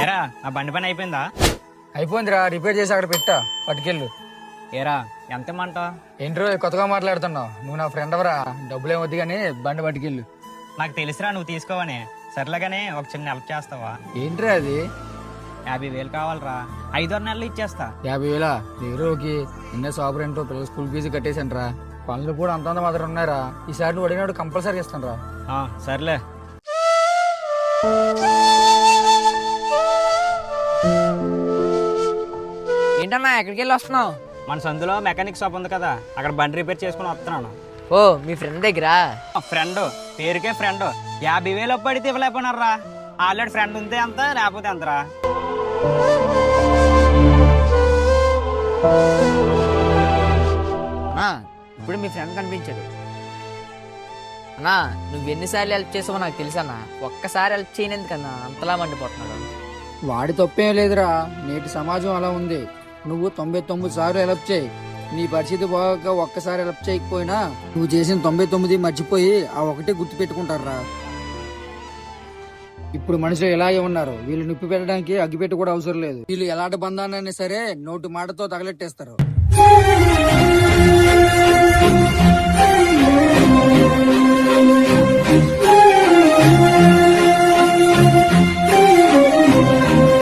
ఏరా నా బండి పని అయిపోయిందా? అయిపోయిందిరా, రిపేర్ చేసి అక్కడ పెట్టా, పట్టుకెళ్ళు. ఏరా ఎంతమంట? ఏంట్రో కొత్తగా మాట్లాడుతున్నావు? నువ్వు నా ఫ్రెండ్ అవరా, డబ్బులు ఏమొద్దు కానీ బండి పట్టుకెళ్ళు. నాకు తెలుసురా నువ్వు తీసుకోవని. సర్లేగానే ఒక చిన్న హెల్ప్ చేస్తావా? ఏంట్రా అది? 50,000 కావాలరా, 5-6 నెలలు ఇచ్చేస్తా. 50,000 హీరోకి నిన్న షాప్ రెంట్, పిల్లల స్కూల్ ఫీజు కట్టేసాను. పనులు కూడా అంతంత మాత్రం ఉన్నారా? ఈసారి నువ్వు అడిగినప్పుడు కంపల్సరీ ఇస్తాను రా. సర్లే. ఏంటన్నా ఎక్కడికి వెళ్ళి వస్తున్నావు? మన సందులో మెకానిక్ షాప్ ఉంది కదా, అక్కడ బండి రిపేర్ చేసుకుని వస్తున్నాను. ఓ మీ ఫ్రెండ్ దగ్గర? ఫ్రెండ్ పేరుకే ఫ్రెండ్. 50,000 పడితే ఇవ్వలేకపోయినారా. ఆల్రెడీ ఫ్రెండ్ ఉంటే అంత, లేకపోతే అంతరా. అన్నా ఇప్పుడు మీ ఫ్రెండ్ కనిపించాడు. అన్నా నువ్వు ఎన్నిసార్లు హెల్ప్ చేసావో నాకు తెలుసన్నా, ఒక్కసారి హెల్ప్ చేయనందుకన్నా అంతలా మండిపోతున్నాడు. వాడి తప్పేం లేదురా, నేటి సమాజం అలా ఉంది. నువ్వు 99 సార్లు హెల్ప్ చేయి, నీ పరిస్థితి బాగా ఒక్కసారి హెల్ప్ చేయకపోయినా నువ్వు చేసిన 99 మర్చిపోయి ఆ ఒకటే గుర్తు పెట్టుకుంటారా. ఇప్పుడు మనుషులు ఇలాగే ఉన్నారు. వీళ్ళు నిప్పు పెట్టడానికి అగ్గిపెట్టి కూడా అవసరం లేదు. వీళ్ళు ఎలాంటి బంధాన్ని సరే నోటి మాటతో తగలెట్టేస్తారు.